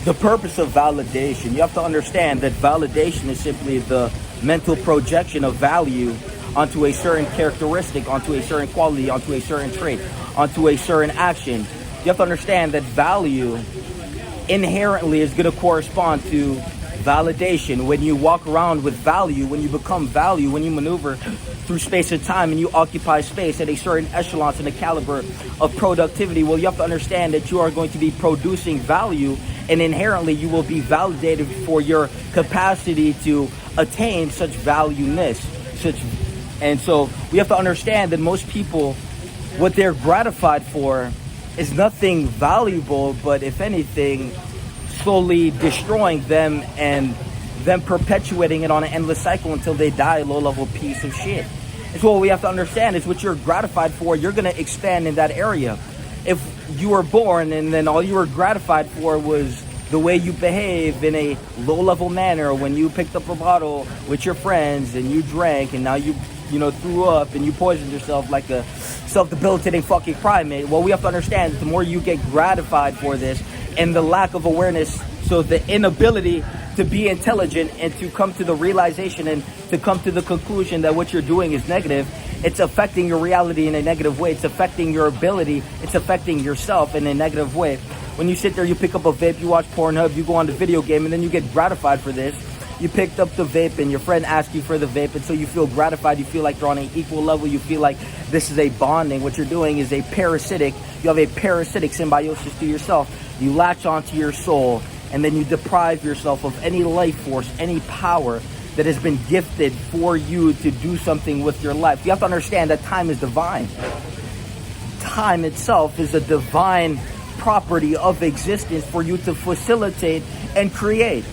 the purpose of validation. You have to understand that validation is simply the mental projection of value onto a certain characteristic, onto a certain quality, onto a certain trait, onto a certain action. You have to understand that value inherently is going to correspond to validation. When you walk around with value, when you become value, when you maneuver through space and time and you occupy space at a certain echelon and a caliber of productivity, well, you have to understand that you are going to be producing value, and inherently you will be validated for your capacity to attain such valueness. And so we have to understand that most people, what they're gratified for is nothing valuable, but if anything, slowly destroying them and them perpetuating it on an endless cycle until they die a low-level piece of shit. And so what we have to understand is what you're gratified for, you're going to expand in that area. If you were born and then all you were gratified for was the way you behave in a low-level manner when you picked up a bottle with your friends and you drank and now you threw up and you poisoned yourself like a self-debilitating fucking primate. Well, we have to understand that the more you get gratified for this and the lack of awareness, so the inability to be intelligent and to come to the realization and to come to the conclusion that what you're doing is negative, it's affecting your reality in a negative way. It's affecting your ability. It's affecting yourself in a negative way. When you sit there, you pick up a vape, you watch Pornhub, you go on the video game, and then you get gratified for this. You picked up the vape and your friend asked you for the vape, and so you feel gratified. You feel like you're on an equal level. You feel like this is a bonding. What you're doing is you have a parasitic symbiosis to yourself. You latch onto your soul, and then you deprive yourself of any life force, any power that has been gifted for you to do something with your life. You have to understand that time is divine. Time itself is a divine property of existence for you to facilitate and create.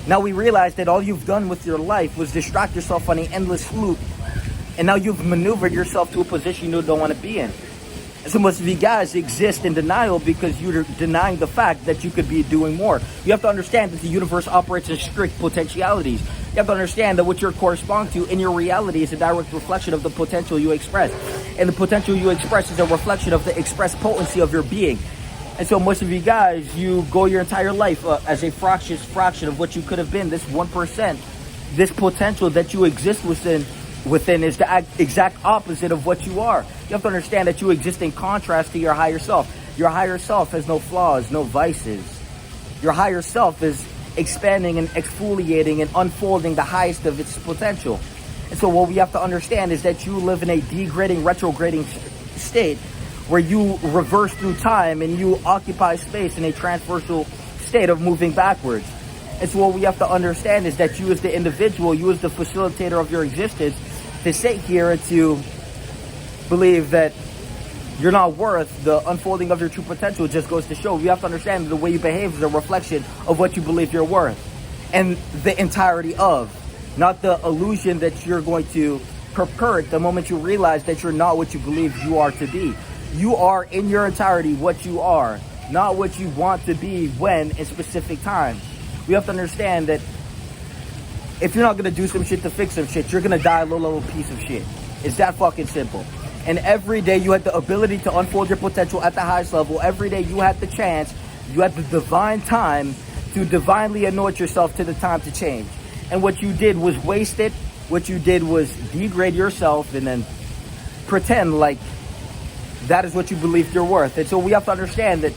Now we realize that all you've done with your life was distract yourself on an endless loop, and now you've maneuvered yourself to a position you don't want to be in. And so most of you guys exist in denial because you're denying the fact that you could be doing more. You have to understand that the universe operates in strict potentialities. You have to understand that what you're corresponding to in your reality is a direct reflection of the potential you express. And the potential you express is a reflection of the expressed potency of your being. And so most of you guys, you go your entire life as a fraction of what you could have been. This 1%, this potential that you exist within is the exact opposite of what you are. You have to understand that you exist in contrast to your higher self. Your higher self has no flaws, no vices. Your higher self is expanding and exfoliating and unfolding the highest of its potential. And so what we have to understand is that you live in a degrading, retrograding state where you reverse through time and you occupy space in a transversal state of moving backwards. And so what we have to understand is that you as the individual, you as the facilitator of your existence, to sit here and to believe that you're not worth the unfolding of your true potential just goes to show. You have to understand that the way you behave is a reflection of what you believe you're worth. And the entirety of, not the illusion that you're going to perpet the moment you realize that you're not what you believe you are to be. You are in your entirety what you are, not what you want to be when in specific times. We have to understand that if you're not going to do some shit to fix some shit, you're going to die a low-level piece of shit. It's that fucking simple. And every day you had the ability to unfold your potential at the highest level. Every day you had the chance, you had the divine time to divinely anoint yourself to the time to change. And what you did was waste it. What you did was degrade yourself and then pretend like that is what you believe you're worth. And so we have to understand that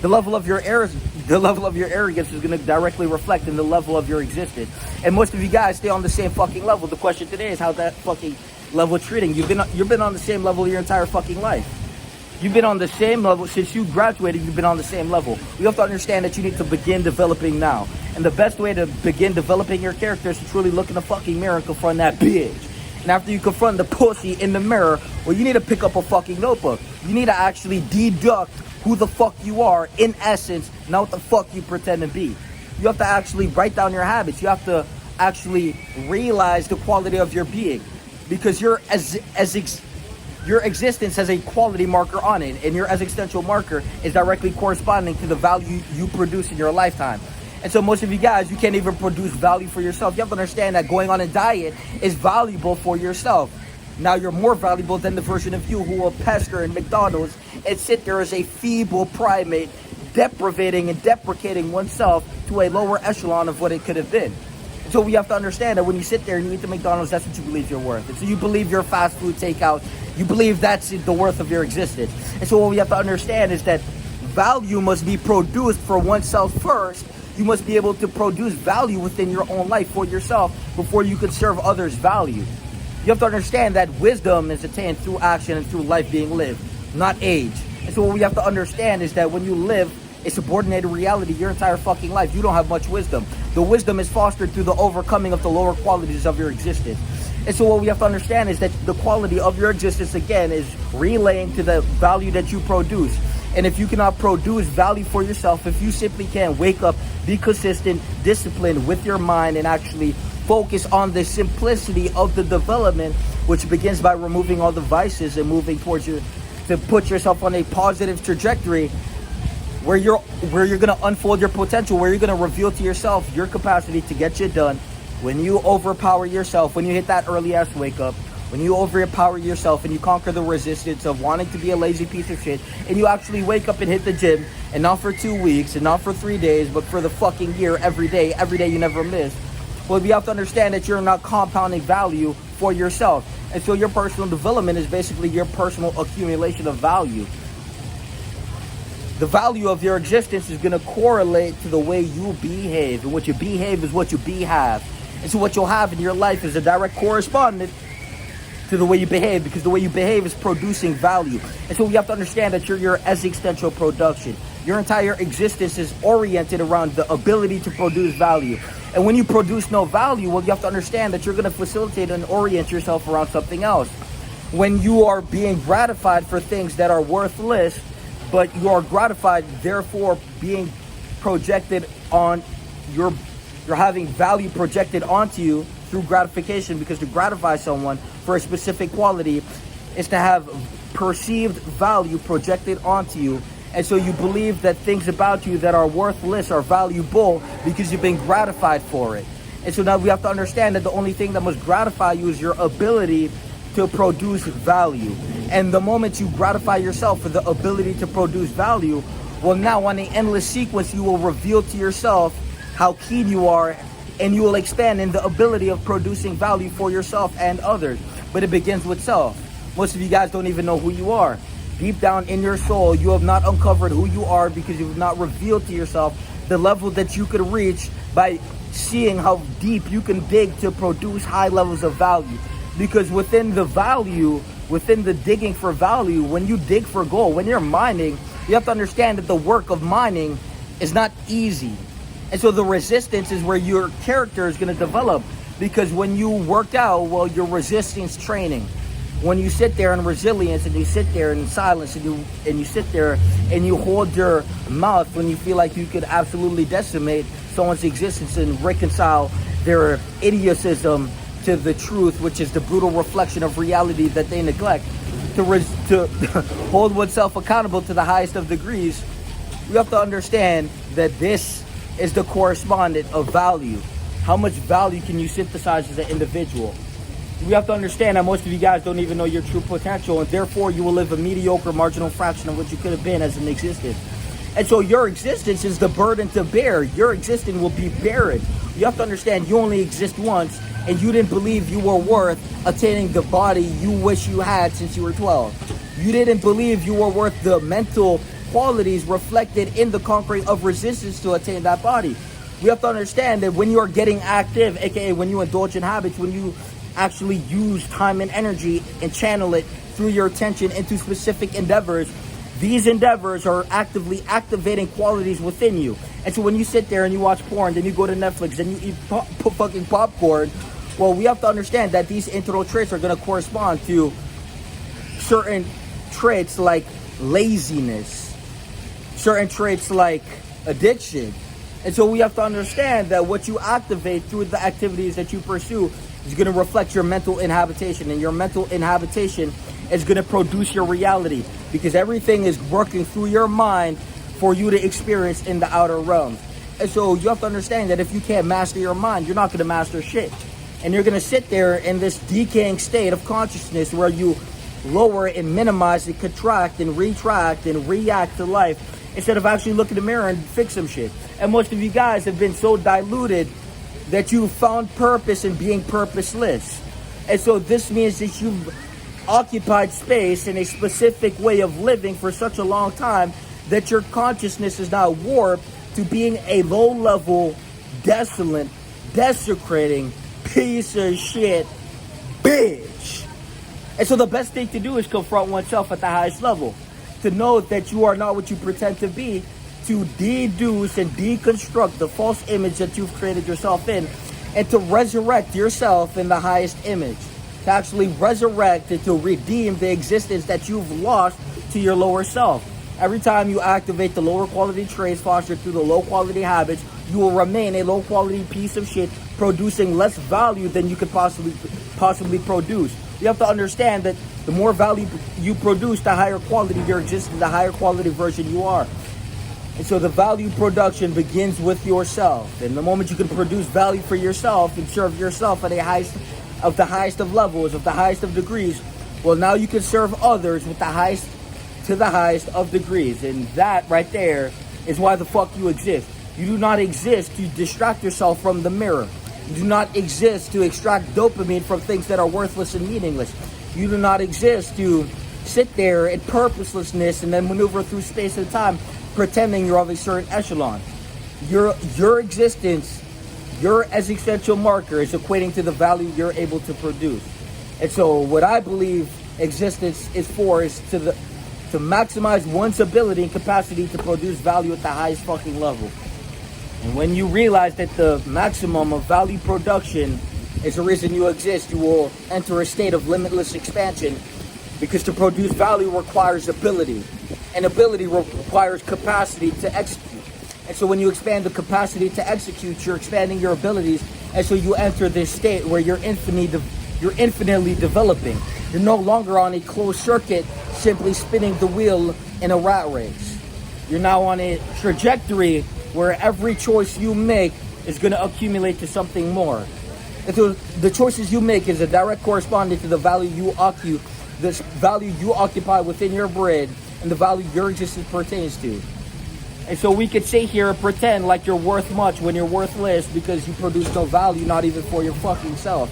the level of your arrogance is going to directly reflect in the level of your existence. And most of you guys stay on the same fucking level. The question today is how that fucking level treating. You've been on the same level your entire fucking life. You've been on the same level since you graduated. You've been on the same level. You have to understand that you need to begin developing now. And the best way to begin developing your character is to truly look in the fucking mirror and confront that bitch. And after you confront the pussy in the mirror, well, you need to pick up a fucking notebook. You need to actually deduct who the fuck you are in essence, not what the fuck you pretend to be. You have to actually write down your habits. You have to actually realize the quality of your being, because your existence has a quality marker on it, and your existential marker is directly corresponding to the value you produce in your lifetime. And so most of you guys, you can't even produce value for yourself. You have to understand that going on a diet is valuable for yourself. Now you're more valuable than the version of you who will pester in McDonald's and sit there as a feeble primate deprivating and deprecating oneself to a lower echelon of what it could have been. So we have to understand that when you sit there and you eat the McDonald's, that's what you believe you're worth. And so you believe your fast food takeout, you believe that's the worth of your existence. And so what we have to understand is that value must be produced for oneself first. You must be able to produce value within your own life for yourself before you can serve others value. You have to understand that wisdom is attained through action and through life being lived, not age. And so what we have to understand is that when you live a subordinated reality your entire fucking life, you don't have much wisdom. The wisdom is fostered through the overcoming of the lower qualities of your existence. And so what we have to understand is that the quality of your existence, again, is relaying to the value that you produce. And if you cannot produce value for yourself, if you simply can't wake up, be consistent, disciplined with your mind, and actually focus on the simplicity of the development, which begins by removing all the vices and moving towards to put yourself on a positive trajectory where you're going to unfold your potential, where you're going to reveal to yourself your capacity to get shit done. When you overpower yourself, when you hit that early ass wake up, when you overpower yourself and you conquer the resistance of wanting to be a lazy piece of shit, and you actually wake up and hit the gym, and not for 2 weeks and not for 3 days, but for the fucking year, every day you never miss. Well, we have to understand that you're not compounding value for yourself. And so your personal development is basically your personal accumulation of value. The value of your existence is going to correlate to the way you behave. And what you behave is what you have. And so what you'll have in your life is a direct correspondent to the way you behave, because the way you behave is producing value. And so we have to understand that you're your existential production. Your entire existence is oriented around the ability to produce value. And when you produce no value, well, you have to understand that you're going to facilitate and orient yourself around something else. When you are being gratified for things that are worthless, but you are gratified, therefore being projected on you're having value projected onto you through gratification, because to gratify someone for a specific quality is to have perceived value projected onto you. And so you believe that things about you that are worthless are valuable because you've been gratified for it. And so now we have to understand that the only thing that must gratify you is your ability to produce value. And the moment you gratify yourself for the ability to produce value, well, now on the endless sequence, you will reveal to yourself how keen you are, and you will expand in the ability of producing value for yourself and others. But it begins with self. Most of you guys don't even know who you are. Deep down in your soul, you have not uncovered who you are because you have not revealed to yourself the level that you could reach by seeing how deep you can dig to produce high levels of value. Because within the value, within the digging for value, when you dig for gold, when you're mining, you have to understand that the work of mining is not easy. And so the resistance is where your character is going to develop. Because when you work out, well, your resistance training. When you sit there in resilience and you sit there in silence and you sit there and you hold your mouth when you feel like you could absolutely decimate someone's existence and reconcile their idiocism to the truth, which is the brutal reflection of reality that they neglect, to hold oneself accountable to the highest of degrees, you have to understand that this is the correspondent of value. How much value can you synthesize as an individual? We have to understand that most of you guys don't even know your true potential, and therefore you will live a mediocre marginal fraction of what you could have been as an existence. And so your existence is the burden to bear. Your existence will be buried. You have to understand you only exist once, and you didn't believe you were worth attaining the body you wish you had since you were 12. You didn't believe you were worth the mental qualities reflected in the conquering of resistance to attain that body. We have to understand that when you are getting active, aka when you indulge in habits, when you actually use time and energy and channel it through your attention into specific endeavors, these endeavors are actively activating qualities within you. And so when you sit there and you watch porn, then you go to Netflix, then you eat fucking popcorn, well, we have to understand that these internal traits are going to correspond to certain traits like laziness, certain traits like addiction. And so we have to understand that what you activate through the activities that you pursue is going to reflect your mental inhabitation, and your mental inhabitation is going to produce your reality, because everything is working through your mind for you to experience in the outer realm. And so you have to understand that if you can't master your mind, you're not going to master shit. And you're going to sit there in this decaying state of consciousness where you lower and minimize and contract and retract and react to life instead of actually looking in the mirror and fix some shit. And most of you guys have been so diluted that you found purpose in being purposeless. And so this means that you've occupied space in a specific way of living for such a long time that your consciousness is now warped to being a low-level, desolate, desecrating piece of shit bitch. And so the best thing to do is confront oneself at the highest level, to know that you are not what you pretend to be, to deduce and deconstruct the false image that you've created yourself in, and to resurrect yourself in the highest image, to actually resurrect and to redeem the existence that you've lost to your lower self. Every time you activate the lower quality traits fostered through the low quality habits, you will remain a low quality piece of shit, producing less value than you could possibly produce. You have to understand that the more value you produce, the higher quality your existence, the higher quality version you are. And so the value production begins with yourself. And the moment you can produce value for yourself and serve yourself at the highest of levels, of the highest of degrees, well, now you can serve others with the highest of degrees. And that right there is why the fuck you exist. You do not exist to distract yourself from the mirror. You do not exist to extract dopamine from things that are worthless and meaningless. You do not exist to sit there in purposelessness and then maneuver through space and time pretending you're of a certain echelon. Your existence, your existential marker is equating to the value you're able to produce. And so what I believe existence is for is to maximize one's ability and capacity to produce value at the highest fucking level. And when you realize that the maximum of value production is the reason you exist, you will enter a state of limitless expansion, because to produce value requires ability, and ability requires capacity to execute. And so when you expand the capacity to execute, you're expanding your abilities, and so you enter this state where you're infinitely developing. You're no longer on a closed circuit, simply spinning the wheel in a rat race. You're now on a trajectory where every choice you make is going to accumulate to something more. And so the choices you make is a direct corresponding to the value you occupy within your brain and the value your existence pertains to. And so we could sit here and pretend like you're worth much when you're worthless because you produce no value, not even for your fucking self.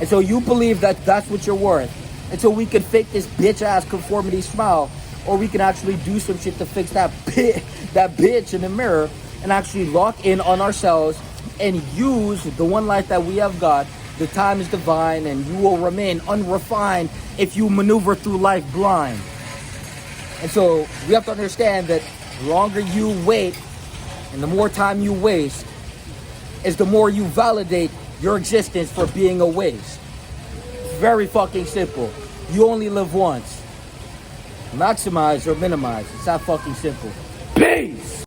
And so you believe that that's what you're worth. And so we could fake this bitch-ass conformity smile, or we can actually do some shit to fix that bitch in the mirror and actually lock in on ourselves and use the one life that we have got. The time is divine, and you will remain unrefined if you maneuver through life blind. And so we have to understand that the longer you wait and the more time you waste is the more you validate your existence for being a waste. It's very fucking simple. You only live once. Maximize or minimize. It's that fucking simple. Peace!